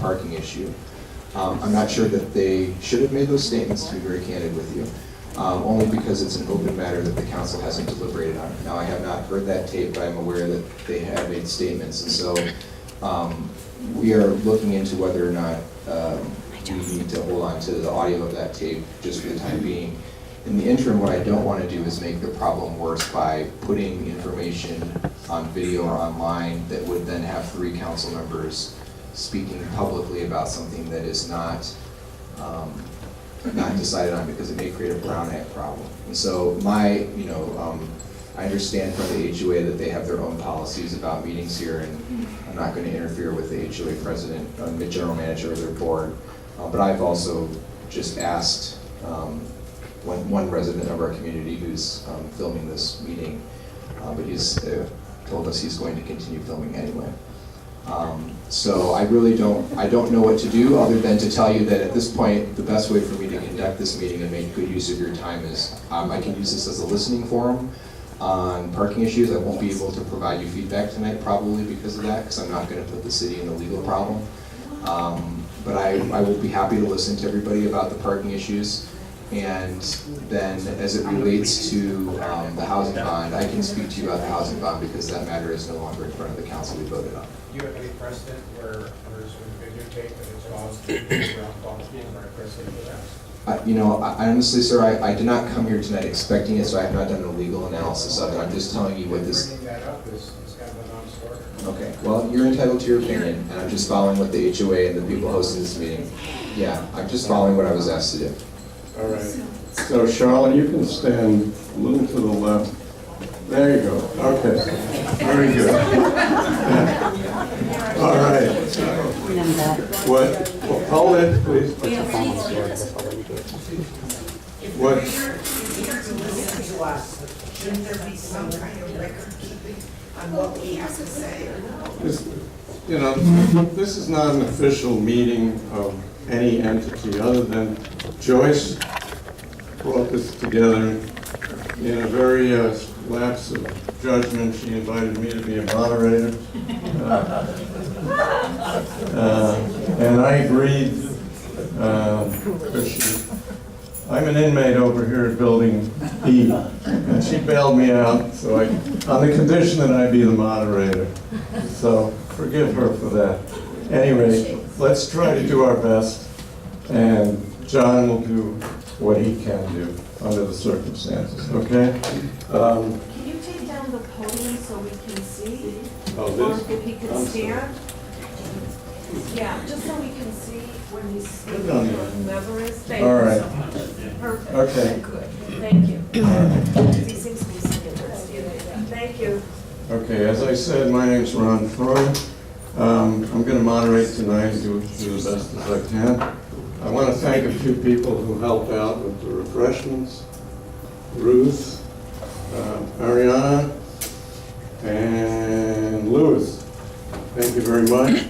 parking issue. I'm not sure that they should have made those statements, to be very candid with you, only because it's an open matter that the council hasn't deliberated on. Now, I have not heard that tape, but I'm aware that they have made statements, and so we are looking into whether or not we need to hold on to the audio of that tape just for the time being. In the interim, what I don't want to do is make the problem worse by putting information on video or online that would then have 3 council members speaking publicly about something that is not decided on, because it may create a Brown Act problem. And so I understand from the HOA that they have their own policies about meetings here, and I'm not going to interfere with the HOA president, the general manager, or their board. But I've also just asked one resident of our community who's filming this meeting, but he's told us he's going to continue filming anyway. So I really don't know what to do other than to tell you that at this point, the best way for me to conduct this meeting and make good use of your time is I can use this as a listening forum on parking issues. I won't be able to provide you feedback tonight probably because of that, because I'm not going to put the city in a legal problem. But I will be happy to listen to everybody about the parking issues. And then as it relates to the housing bond, I can speak to you about the housing bond because that matter is no longer in front of the council. We voted on. Do you have any precedent where others would videotape and it's caused people around quality or a precedent for that? I honestly, sir, I did not come here tonight expecting it, so I have not done a legal analysis of it. I'm just telling you what this... Bringing that up is kind of a non-starter. Okay, well, you're entitled to your opinion, and I'm just following what the HOA and the people hosting this meeting. Yeah, I'm just following what I was asked to do. All right. So, Charlotte, you can stand a little to the left. There you go. Okay. Very good. Yeah. All right. What? Well, hold it, please. What? Shouldn't there be some kind of record keeping on what we have to say? This is not an official meeting of any entity other than Joyce brought this together in a very lapse of judgment. She invited me to be a moderator. And I agreed. I'm an inmate over here at Building E, and she bailed me out, so on the condition that I be the moderator. So forgive her for that. Anyway, let's try to do our best, and John will do what he can do under the circumstances, okay? Can you take down the podium so we can see? Oh, Or this? if he can stand? Yeah, just so we can see when he's speaking, Put it on or the- whomever is. Thank All you right. so much. Perfect. Okay. Good. Thank you. He seems to be sitting there. Thank you. Okay, as I said, my name's Ron Freud. I'm going to moderate tonight and do the best as I can. I want to thank a few people who helped out with the refreshments. Ruth, Ariana, and Louis. Thank you very much.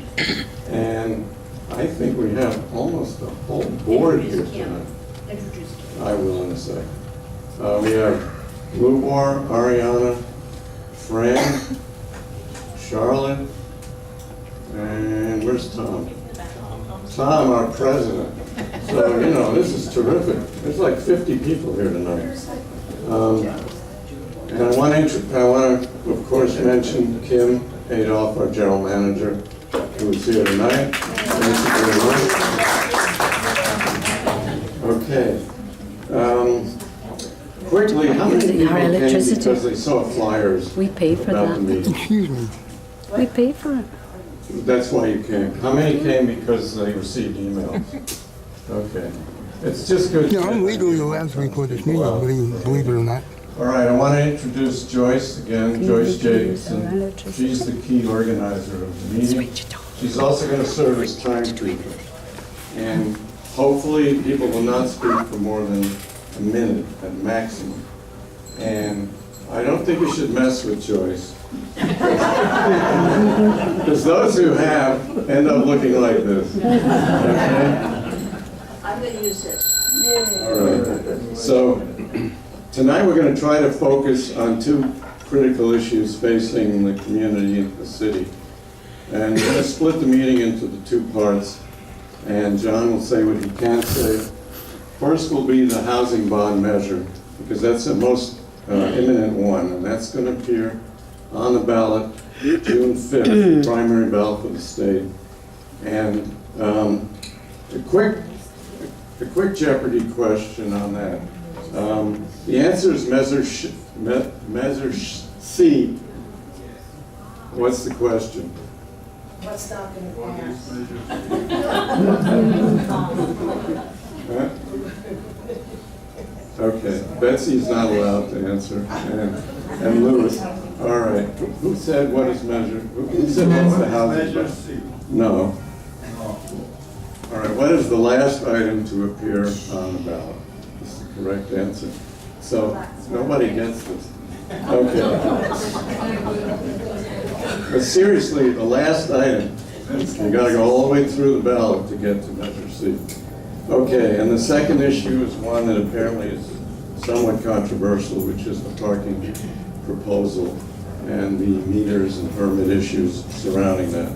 And I think we have almost the whole board here tonight. I will in a second. We have Lubar, Ariana, Fran, Charlotte, and where's Tom? Tom, our president. So, this is terrific. There's like 50 people here tonight. And I want to, of course, mention Kim Adolph, our general manager, who is here tonight. Thank you very much. Okay. Quickly, how many people came because they saw flyers We pay for about that. the meeting? Excuse me. We pay for it. That's why you came. How many came because they received emails? Okay. It's just good. Yeah, I'm legally allowed to record this meeting, believe it or not. All right, I want to introduce Joyce again, Can you Joyce introduce our Jacobson. electricity? She's the key organizer of the meeting. She's also going to serve as timekeeper. And hopefully people will not speak for more than a minute at maximum. And I don't think we should mess with Joyce. Because those who have end up looking like this. Okay? I'm going to use it. All right. So tonight we're going to try to focus on two critical issues facing the community and the city. And we're going to split the meeting into the two parts, and John will say what he can say. First will be the housing bond measure, because that's the most imminent one, and that's going to appear on the ballot June 5th, the primary ballot for the state. And a quick Jeopardy question on that. The answer is Measure C. What's the question? What's not gonna pass? Huh? Okay, Betsy's not allowed to answer, and Louis. All right, who said what is measured? Who said what's the housing? Measure C. No. All right, what is the last item to appear on the ballot? That's the correct answer. So, nobody gets this. Okay. But seriously, the last item, you gotta go all the way through the ballot to get to Measure C. Okay, and the second issue is one that apparently is somewhat controversial, which is the parking proposal and the meters and permit issues surrounding that.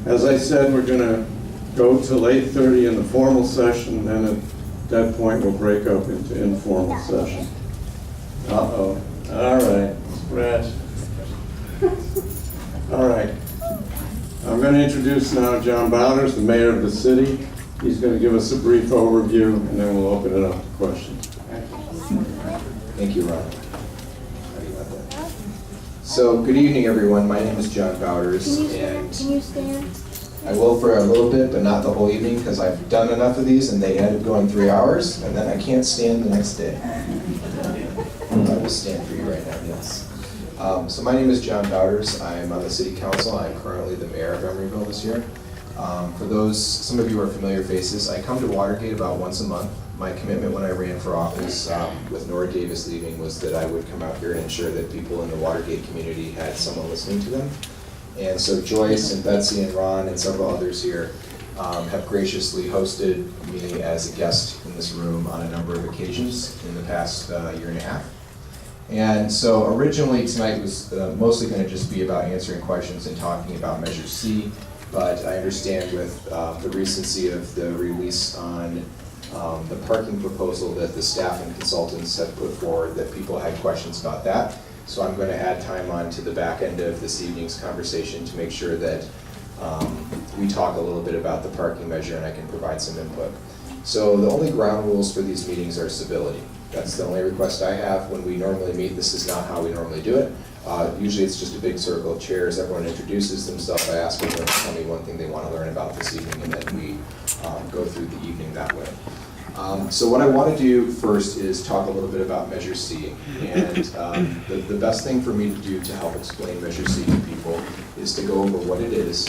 As I said, we're gonna go till 8:30 in the formal session, then at that point we'll break up into informal session. Uh-oh, all right, scratch. All right, I'm gonna introduce now John Bauters, the mayor of the city. He's gonna give us a brief overview, and then we'll open it up to questions. Thank you, Ron. So, good evening, everyone. My name is John Bauters, and Can you stand? I will for a little bit, but not the whole evening, because I've done enough of these, and they end up going 3 hours, and then I can't stand the next day. I will stand for you right now, yes. So my name is John Bauters. I'm on the city council. I'm currently the mayor of Emeryville this year. For those, some of you are familiar faces, I come to Watergate about once a month. My commitment when I ran for office with Nora Davis leaving was that I would come out here and ensure that people in the Watergate community had someone listening to them. And so Joyce and Betsy and Ron and several others here have graciously hosted me as a guest in this room on a number of occasions in the past year and a half. And so originally tonight was mostly going to just be about answering questions and talking about Measure C, but I understand with the recency of the release on the parking proposal that the staff and consultants have put forward, that people had questions about that. So I'm going to add time on to the back end of this evening's conversation to make sure that we talk a little bit about the parking measure and I can provide some input. So the only ground rules for these meetings are civility. That's the only request I have. When we normally meet, this is not how we normally do it. Usually it's just a big circle of chairs. Everyone introduces themselves. I ask everyone to tell me one thing they want to learn about this evening, and then we go through the evening that way. So what I want to do first is talk a little bit about Measure C. And the best thing for me to do to help explain Measure C to people is to go over what it is,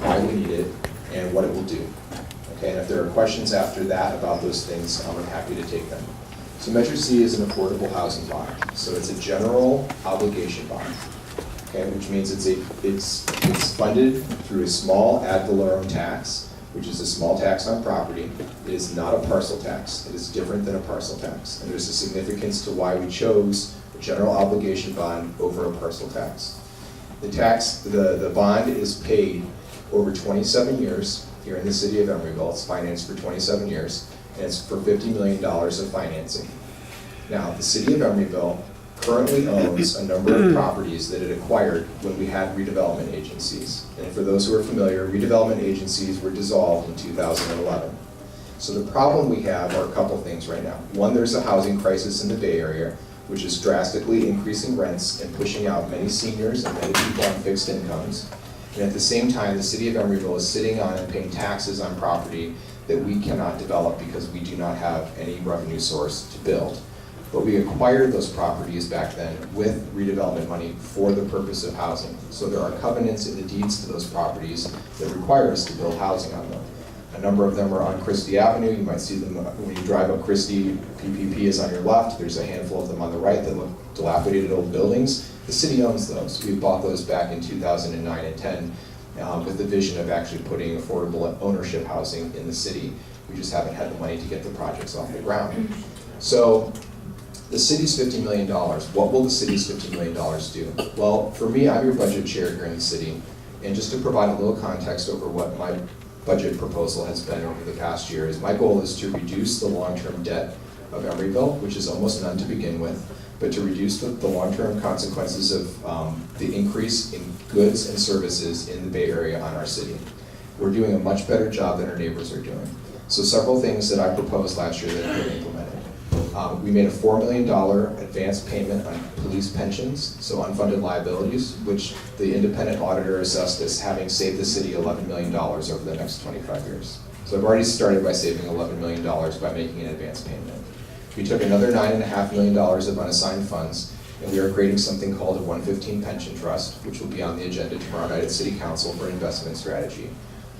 why we need it, and what it will do. Okay, and if there are questions after that about those things, I'm happy to take them. So Measure C is an affordable housing bond. So it's a general obligation bond, okay, which means it's funded through a small ad valorem tax, which is a small tax on property. It is not a parcel tax. It is different than a parcel tax. And there's a significance to why we chose a general obligation bond over a parcel tax. The bond is paid over 27 years here in the city of Emeryville. It's financed for 27 years. And it's for $50 million of financing. Now, the city of Emeryville currently owns a number of properties that it acquired when we had redevelopment agencies. And for those who are familiar, redevelopment agencies were dissolved in 2011. So the problem we have are a couple things right now. One, there's a housing crisis in the Bay Area, which is drastically increasing rents and pushing out many seniors and many people on fixed incomes. And at the same time, the city of Emeryville is sitting on and paying taxes on property that we cannot develop because we do not have any revenue source to build. But we acquired those properties back then with redevelopment money for the purpose of housing. So there are covenants in the deeds to those properties that require us to build housing on them. A number of them are on Christie Avenue. You might see them when you drive up Christie. PPP is on your left. There's a handful of them on the right that look dilapidated old buildings. The city owns those. We bought those back in 2009 and 10 with the vision of actually putting affordable ownership housing in the city. We just haven't had the money to get the projects off the ground. So the city's $50 million. What will the city's $50 million do? Well, for me, I'm your budget chair here in the city. And just to provide a little context over what my budget proposal has been over the past year, is my goal is to reduce the long-term debt of Emeryville, which is almost none to begin with, but to reduce the long-term consequences of the increase in goods and services in the Bay Area on our city. We're doing a much better job than our neighbors are doing. So several things that I proposed last year that have been implemented. We made a $4 million advance payment on police pensions, so unfunded liabilities, which the independent auditor assessed as having saved the city $11 million over the next 25 years. So I've already started by saving $11 million by making an advance payment. We took another $9.5 million of unassigned funds, and we are creating something called a 115 pension trust, which will be on the agenda tomorrow night at City Council for investment strategy.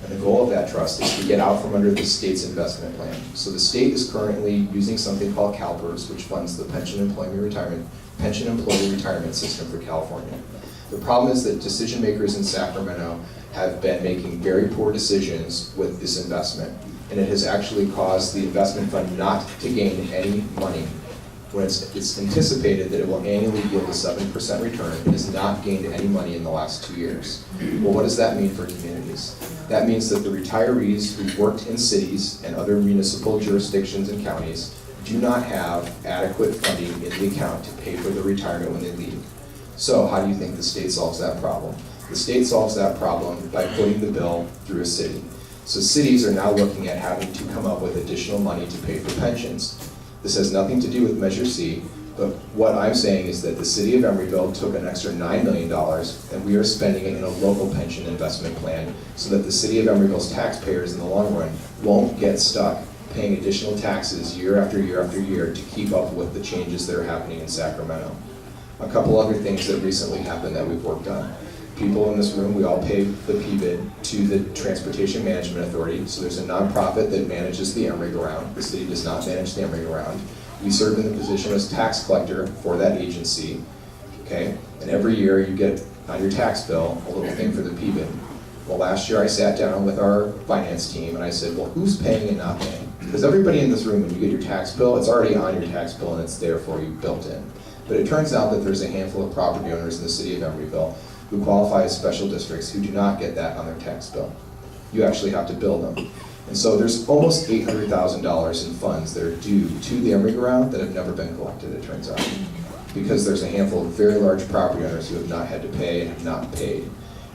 And the goal of that trust is to get out from under the state's investment plan. So the state is currently using something called CalPERS, which funds the pension employee retirement system for California. The problem is that decision makers in Sacramento have been making very poor decisions with this investment, and it has actually caused the investment fund not to gain any money. When it's anticipated that it will annually yield a 7% return, it has not gained any money in the last 2 years. Well, what does that mean for communities? That means that the retirees who worked in cities and other municipal jurisdictions and counties do not have adequate funding in the account to pay for their retirement when they leave. So how do you think the state solves that problem? The state solves that problem by putting the bill through a city. So cities are now looking at having to come up with additional money to pay for pensions. This has nothing to do with Measure C, but what I'm saying is that the city of Emeryville took an extra $9 million and we are spending it in a local pension investment plan so that the city of Emeryville's taxpayers in the long run won't get stuck paying additional taxes year after year after year to keep up with the changes that are happening in Sacramento. A couple other things that recently happened that we've worked on. People in this room, we all pay the PBID to the Transportation Management Authority. So there's a nonprofit that manages the Emeryville. The city does not manage the Emeryville. We serve in the position as tax collector for that agency, okay? And every year you get on your tax bill a little thing for the PBID. Well, last year I sat down with our finance team and I said, well, who's paying and not paying? Because everybody in this room, when you get your tax bill, it's already on your tax bill and it's there for you built in. But it turns out that there's a handful of property owners in the city of Emeryville who qualify as special districts who do not get that on their tax bill. You actually have to bill them. And so there's almost $800,000 in funds that are due to the Emeryville that have never been collected, it turns out. Because there's a handful of very large property owners who have not had to pay and have not paid.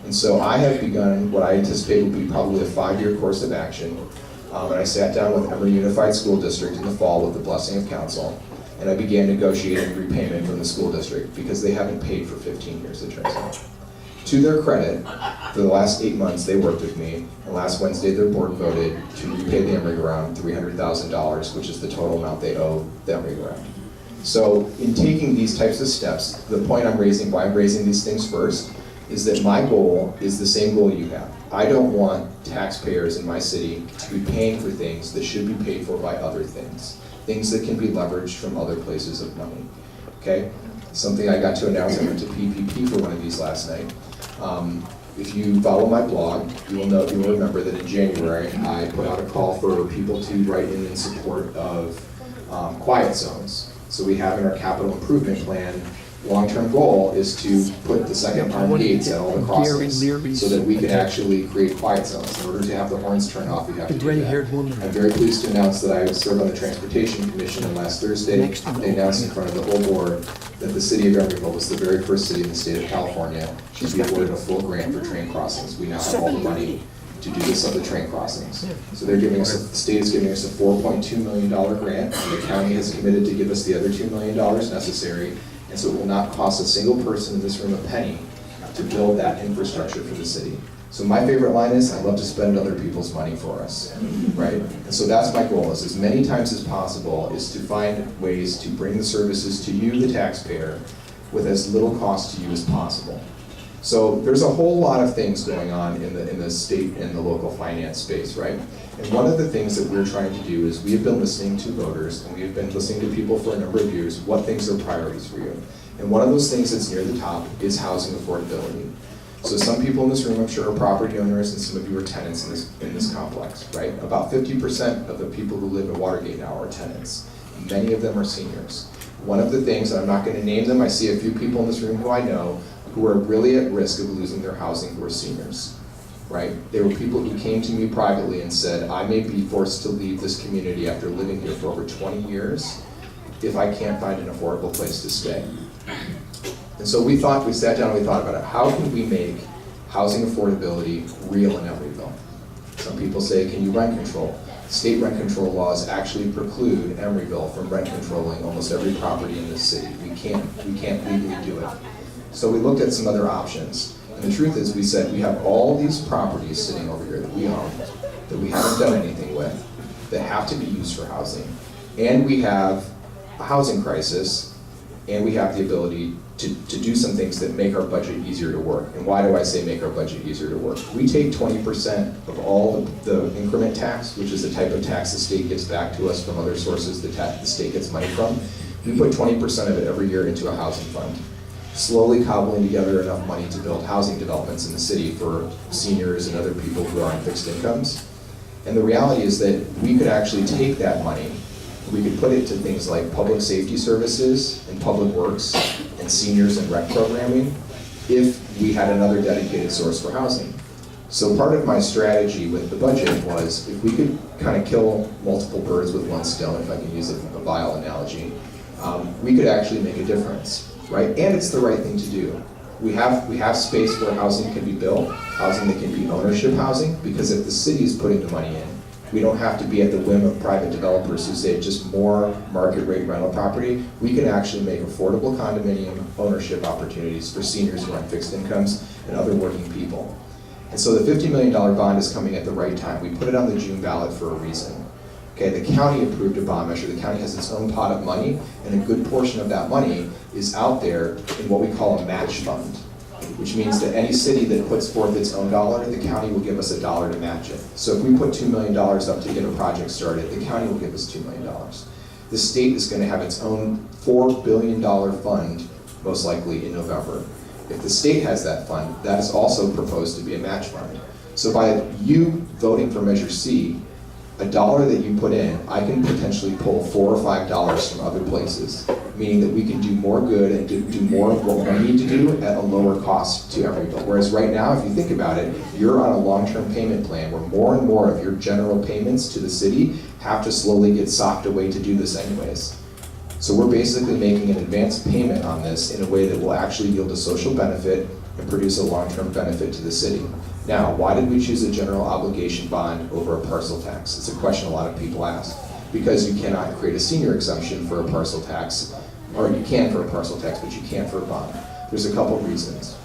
And so I have begun what I anticipate will be probably a 5-year course of action. And I sat down with Emory Unified School District in the fall with the blessing of council. And I began negotiating repayment from the school district because they haven't paid for 15 years, it turns out. To their credit, for the last 8 months they worked with me, and last Wednesday their board voted to repay the Emeryville $300,000, which is the total amount they owe the Emeryville. So in taking these types of steps, the point I'm raising, why I'm raising these things first, is that my goal is the same goal you have. I don't want taxpayers in my city to be paying for things that should be paid for by other things that can be leveraged from other places of money, okay? Something I got to announce, I went to PPP for one of these last night. If you follow my blog, you will remember that in January, I put out a call for people to write in support of quiet zones. So we have in our capital improvement plan, long-term goal is to put the second arm gates at all the crossings so that we can actually create quiet zones. In order to have the horns turn off, you have to do that. I'm very pleased to announce that I served on the Transportation Commission, and last Thursday, they announced in front of the whole board that the city of Emeryville was the very first city in the state of California to be awarded a full grant for train crossings. We now have all the money to do this of the train crossings. So they're giving us, the state is giving us a $4.2 million grant, and the county has committed to give us the other $2 million necessary. And so it will not cost a single person in this room a penny to build that infrastructure for the city. So my favorite line is, I love to spend other people's money for us, right? And so that's my goal, is as many times as possible is to find ways to bring the services to you, the taxpayer, with as little cost to you as possible. So there's a whole lot of things going on in the state and the local finance space, right? And one of the things that we're trying to do is we have been listening to voters and we have been listening to people for a number of years, what things are priorities for you. And one of those things that's near the top is housing affordability. So some people in this room, I'm sure, are property owners, and some of you are tenants in this complex, right? About 50% of the people who live in Watergate now are tenants. Many of them are seniors. One of the things, and I'm not going to name them, I see a few people in this room who I know, who are really at risk of losing their housing who are seniors, right? They were people who came to me privately and said, I may be forced to leave this community after living here for over 20 years if I can't find an affordable place to stay. And so we sat down and we thought about it. How can we make housing affordability real in Emeryville? Some people say, can you rent control? State rent control laws actually preclude Emeryville from rent controlling almost every property in this city. We can't legally do it. So we looked at some other options. And the truth is, we said, we have all these properties sitting over here that we own, that we haven't done anything with, that have to be used for housing. And we have a housing crisis, and we have the ability to do some things that make our budget easier to work. And why do I say make our budget easier to work? We take 20% of all the increment tax, which is the type of tax the state gets back to us from other sources the state gets money from. We put 20% of it every year into a housing fund, slowly cobbling together enough money to build housing developments in the city for seniors and other people who are on fixed incomes. And the reality is that we could actually take that money, we could put it to things like public safety services and public works and seniors and rec programming if we had another dedicated source for housing. So part of my strategy with the budget was if we could kind of kill multiple birds with one stone, if I can use a vile analogy, we could actually make a difference, right? And it's the right thing to do. We have space where housing can be built, housing that can be ownership housing, because if the city is putting the money in, we don't have to be at the whim of private developers who say just more market rate rental property. We can actually make affordable condominium ownership opportunities for seniors who are on fixed incomes and other working people. And so the $50 million bond is coming at the right time. We put it on the June ballot for a reason. Okay, the county approved a bond measure. The county has its own pot of money, and a good portion of that money is out there in what we call a match fund, which means that any city that puts forth its own dollar, the county will give us $1 to match it. So if we put $2 million up to get a project started, the county will give us $2 million. The state is going to have its own $4 billion fund, most likely in November. If the state has that fund, that is also proposed to be a match fund. So by you voting for Measure C, $1 that you put in, I can potentially pull $4 or $5 from other places, meaning that we can do more good and do more of what we need to do at a lower cost to Emeryville. Whereas right now, if you think about it, you're on a long-term payment plan where more and more of your general payments to the city have to slowly get socked away to do this anyways. So we're basically making an advanced payment on this in a way that will actually yield a social benefit and produce a long-term benefit to the city. Now, why did we choose a general obligation bond over a parcel tax? It's a question a lot of people ask. Because you cannot create a senior exemption for a parcel tax, or you can for a parcel tax, but you can't for a bond. There's a couple reasons.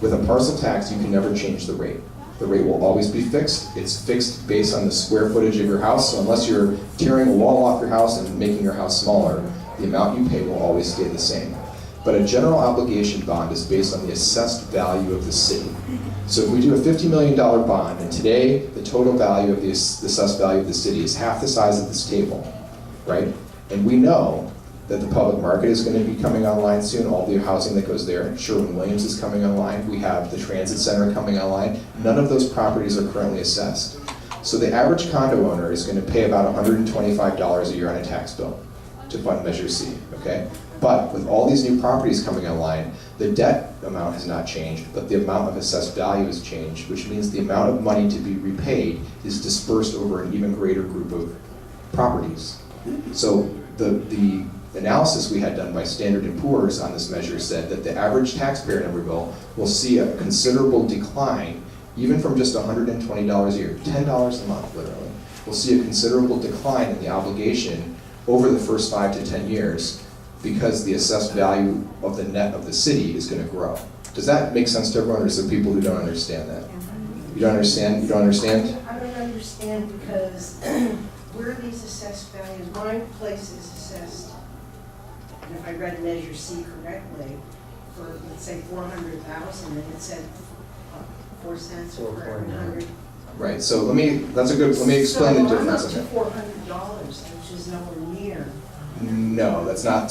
With a parcel tax, you can never change the rate. The rate will always be fixed. It's fixed based on the square footage of your house, so unless you're tearing a wall off your house and making your house smaller, the amount you pay will always stay the same. But a general obligation bond is based on the assessed value of the city. So if we do a $50 million bond, and today the total value of the assessed value of the city is half the size of this table, right? And we know that the public market is going to be coming online soon, all the housing that goes there. Sherwin-Williams is coming online. We have the transit center coming online. None of those properties are currently assessed. So the average condo owner is going to pay about $125 a year on a tax bill to fund Measure C, okay? But with all these new properties coming online, the debt amount has not changed, but the amount of assessed value has changed, which means the amount of money to be repaid is dispersed over an even greater group of properties. So the analysis we had done by Standard & Poor's on this measure said that the average taxpayer in Emeryville will see a considerable decline, even from just $120 a year, $10 a month literally, will see a considerable decline in the obligation over the first 5 to 10 years because the assessed value of the net of the city is going to grow. Does that make sense to everyone, or is there people who don't understand that? You don't understand? You don't understand? I don't understand because where are these assessed values? My place is assessed, and if I read Measure C correctly, for let's say 400,000, and it said 4 cents or 100. Right. So let me explain the difference. So I'm up to $400, which is nowhere near. No, that's not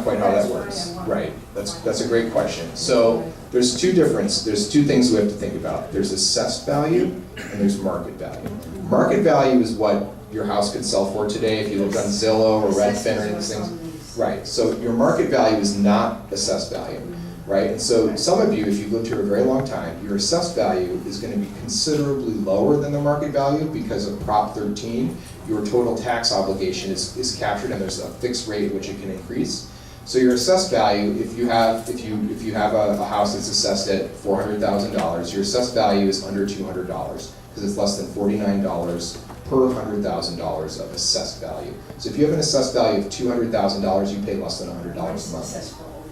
quite how that works. Right. That's a great question. So there's two things we have to think about. There's assessed value and there's market value. Market value is what your house could sell for today if you looked on Zillow or Redfin or these things. Right. So your market value is not assessed value. right? And so some of you, if you've lived here a very long time, your assessed value is going to be considerably lower than the market value because of Prop 13. Your total tax obligation is captured, and there's a fixed rate at which it can increase. So your assessed value, if you have a house that's assessed at $400,000, your assessed value is under $200 because it's less than $49 per $100,000 of assessed value. So if you have an assessed value of $200,000, you pay less than $100 a month. Assessed for all.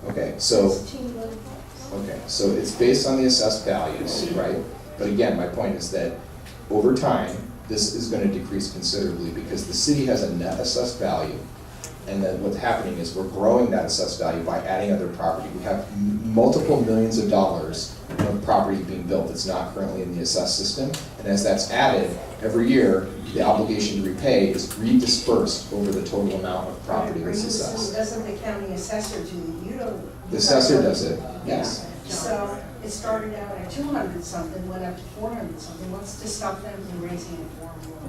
Okay, so it's based on the assessed values, right? But again, my point is that over time, this is going to decrease considerably because the city has a net assessed value. And then what's happening is we're growing that assessed value by adding other property. We have multiple millions of dollars of property being built that's not currently in the assessed system. And as that's added, every year, the obligation to repay is redispersed over the total amount of property that's assessed. Doesn't the county assessor do, you don't? The assessor does it, yes. So it started out at 200 something, went up to 400 something. What's to stop them from raising it more and more?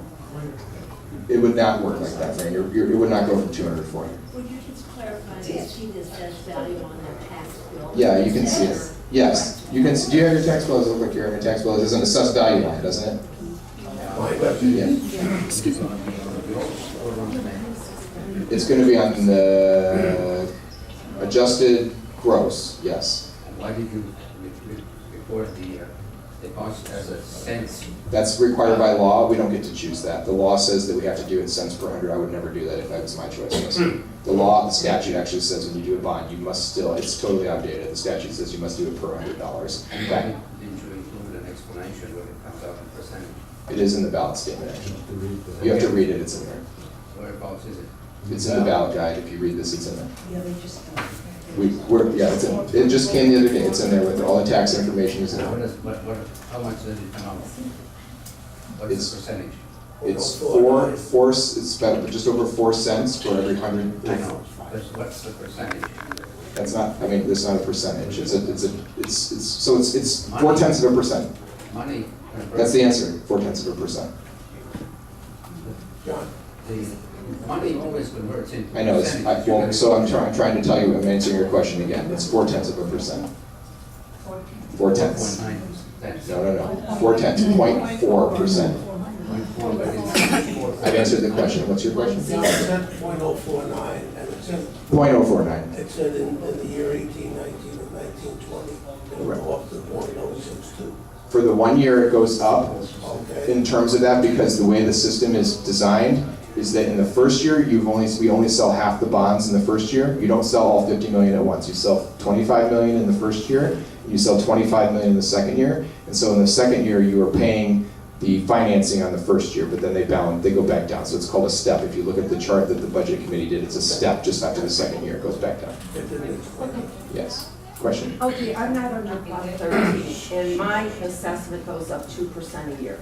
It would not work like that, Fran. It would not go from 200 to 400. Would you just clarify, do you see the assessed value on their tax bill? Yeah, you can see it. Yes, you can. Do you have your tax bill? Does it look like you have your tax bill? There's an assessed value line, doesn't it? Yeah. It's going to be on the adjusted gross, yes. Why did you report the cost as a cents? That's required by law. We don't get to choose that. The law says that we have to do it in cents per hundred. I would never do that if that was my choice. The law, the statute actually says when you do a bond, you must still, it's totally outdated. The statute says you must do it per $100. Okay. Didn't you include an explanation when it comes out in percentage? It is in the ballot statement, actually. You have to read it. It's in there. Whereabouts is it? It's in the ballot guide. If you read this, it's in there. Yeah, they just don't. It's in, it just came the other day. It's in there with all the tax information is in How there. how much does it come out? What's It's- the percentage? It's it's about just over 4 cents for every 100. I know, but what's the percentage? That's not, I mean, it's not a percentage. It's 0.4%. Money. That's the answer, 0.4%. The money always converts into I know, percentage. so I'm trying to tell you, I'm answering your question again. It's 0.4%. 0.4. 4.9%. No. 0.4%. I've answered the question. What's your question? It said .049, and it said, 0.049. it said in the year 1819 and 1920, it would go up to .062. For the 1 year, it goes up Okay. in terms of that because the way the system is designed is that in the first year, we only sell half the bonds in the first year. You don't sell all 50 million at once. You sell 25 million in the first year, and you sell 25 million in the second year. And so in the second year, you are paying the financing on the first year, but then they go back down. So it's called a step. If you look at the chart that the budget committee did, it's a step just after the second year. It goes back down. It didn't explain. Yes. Question? Okay, I'm not under Prop 13, and my assessment goes up 2% a year.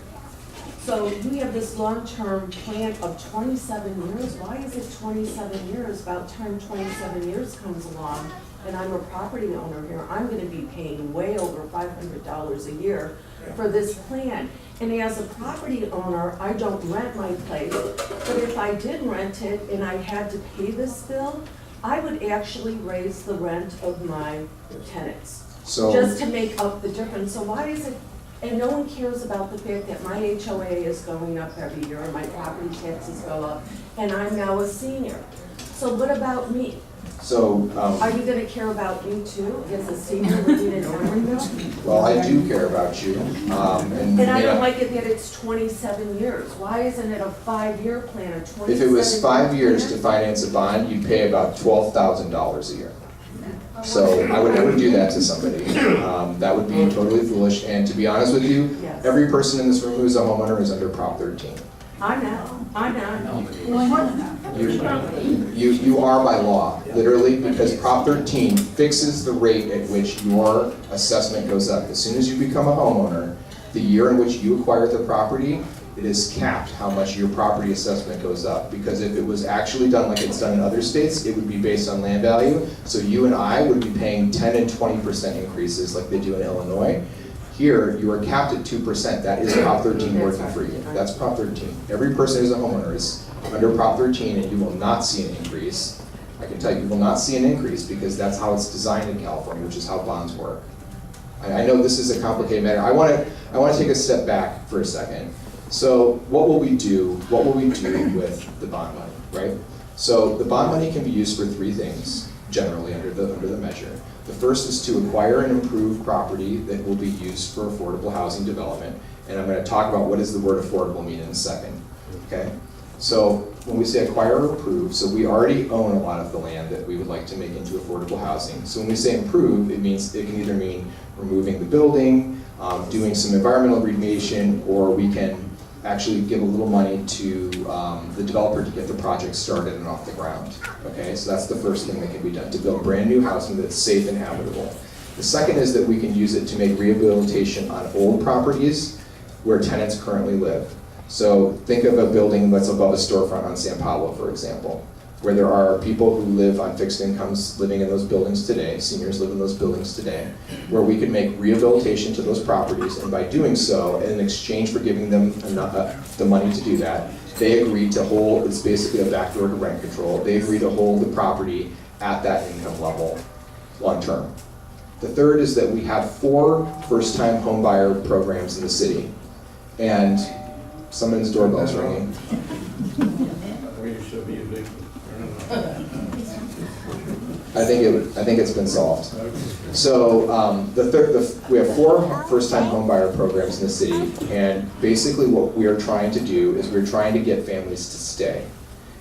So you have this long-term plan of 27 years. Why is it 27 years? About time 27 years comes along, and I'm a property owner here, I'm gonna be paying way over $500 a year for this plan. And as a property owner, I don't rent my place, but if I did rent it and I had to pay this bill, I would actually raise the rent of my tenants, So, just to make up the difference. So why is it, and no one cares about the fact that my HOA is going up every year, and my property taxes go up, and I'm now a senior. So what about me? so Are you gonna care about me too, as a senior living in Emeryville? well, I do care about you. And I don't like it that it's 27 years. Why isn't it a 5-year plan, a 27-year? If it was 5 years to plan? finance a bond, you'd pay about $12,000 a year. So I would never do that to somebody. That would be totally foolish. And to be honest with you, Yes. every person in this room who's a homeowner is under Prop 13. I'm not. You are by law, literally, because Prop 13 fixes the rate at which your assessment goes up. As soon as you become a homeowner, the year in which you acquire the property, it is capped how much your property assessment goes up. Because if it was actually done like it's done in other states, it would be based on land value. So you and I would be paying 10 and 20% increases like they do in Illinois. Here, you are capped at 2%. That is Prop 13 working for you. That's Prop 13. Every person who's a homeowner is under Prop 13, and you will not see an increase I can tell you will not see an increase because that's how it's designed in California, which is how bonds work. I know this is a complicated matter. I want to take a step back for a second. So what will we do with the bond money, right? So the bond money can be used for three things, generally under the measure. The first is to acquire and improve property that will be used for affordable housing development. And I'm going to talk about what does the word affordable mean in a second, okay? So when we say acquire or improve, so we already own a lot of the land that we would like to make into affordable housing. So when we say improve, it can either mean removing the building, doing some environmental remediation, or we can actually give a little money to the developer to get the project started and off the ground. Okay, so that's the first thing that can be done, to build brand new housing that's safe and habitable. The second is that we can use it to make rehabilitation on old properties where tenants currently live. So think of a building that's above a storefront on San Pablo, for example, where there are people who live on fixed incomes living in those buildings today, seniors live in those buildings today, where we could make rehabilitation to those properties, and by doing so, in exchange for giving them the money to do that, they agree to hold, it's basically a backdoor to rent control, they agree to hold the property at that income level long term. The third is that we have 4 first-time home buyer programs in the city, and someone's doorbell's ringing. We should be evicted. I think it's been solved. So we have 4 first-time home buyer programs in the city, and basically what we are trying to do is we're trying to get families to stay.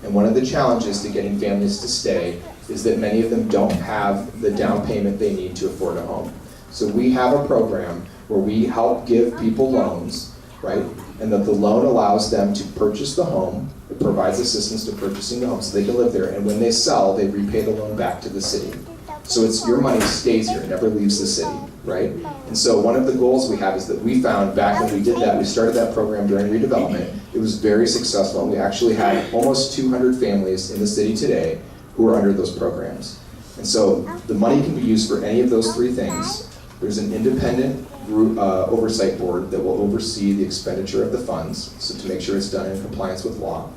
And one of the challenges to getting families to stay is that many of them don't have the down payment they need to afford a home. So we have a program where we help give people loans, right? And that the loan allows them to purchase the home, it provides assistance to purchasing the home so they can live there, and when they sell, they repay the loan back to the city. So it's your money stays here, it never leaves the city, right? And so one of the goals we have is that we found back when we did that, we started that program during redevelopment, it was very successful, and we actually had almost 200 families in the city today who are under those programs. And so the money can be used for any of those 3 things. There's an independent group, oversight board that will oversee the expenditure of the funds, so to make sure it's done in compliance with law.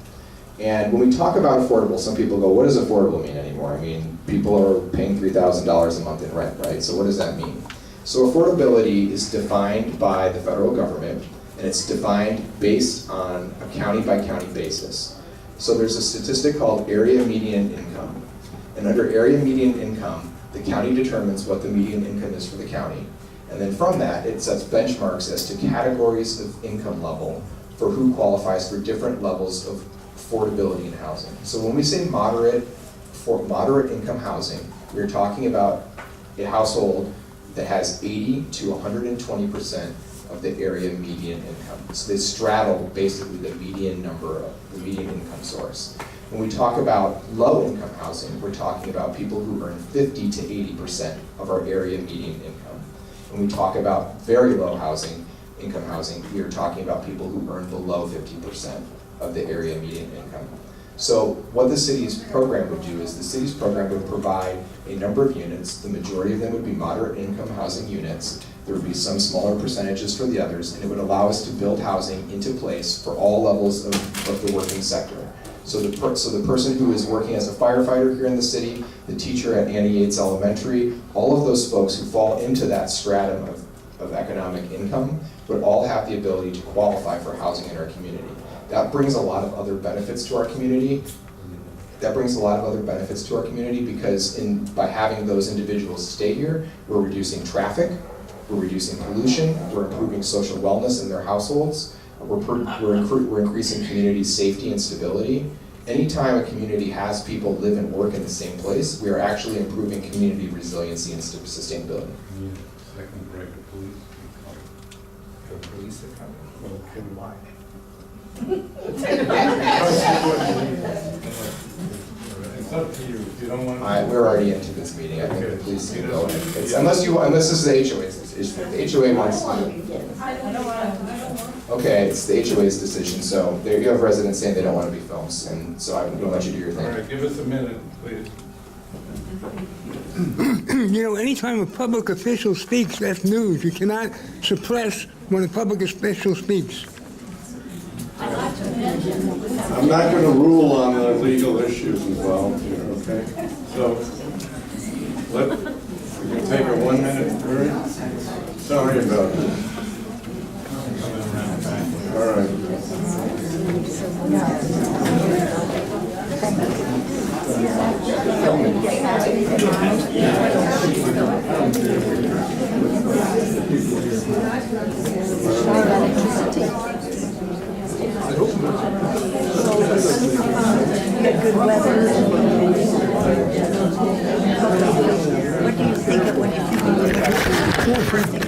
And when we talk about affordable, some people go, what does affordable mean anymore? I mean, people are paying $3,000 a month in rent, right? So what does that mean? So affordability is defined by the federal government, and it's defined based on a county-by-county basis. So there's a statistic called area median income. And under area median income, the county determines what the median income is for the county. And then from that, it sets benchmarks as to categories of income level for who qualifies for different levels of affordability in housing. So when we say moderate income housing, we're talking about a household that has 80 to 120% of the area median income. So they straddle basically the median income source. When we talk about low income housing, we're talking about people who earn 50 to 80% of our area median income. When we talk about very low income housing, we are talking about people who earn below 50% of the area median income. So what the city's program would do is the city's program would provide a number of units. The majority of them would be moderate income housing units. There would be some smaller percentages for the others, and it would allow us to build housing into place for all levels of the working sector. So the person who is working as a firefighter here in the city, the teacher at Annie Yates Elementary, all of those folks who fall into that stratum of economic income would all have the ability to qualify for housing in our community. That brings a lot of other benefits to our community. Because by having those individuals stay here, we're reducing traffic, we're reducing pollution, we're improving social wellness in their households, we're increasing community safety and stability. Anytime a community has people live and work in the same place, we are actually improving community resiliency and sustainability. Second break of police. The police are coming. Okay, why? It's up to you. If you don't want to. We're already into this meeting. I think the police can go. Unless this is the HOA's decision. The HOA wants to. Okay, it's the HOA's decision. So there you have residents saying they don't want to be filmed, and so I'm going to let you do your thing. All right, give us a minute, please. You know, anytime a public official speaks, that's news. You cannot suppress when a public official speaks. I'd like to amend I'm not gonna rule on the legal issues involved here, okay? So, we can take a 1 minute break. Sorry about that. All right. Good weather. What do you think of when you think of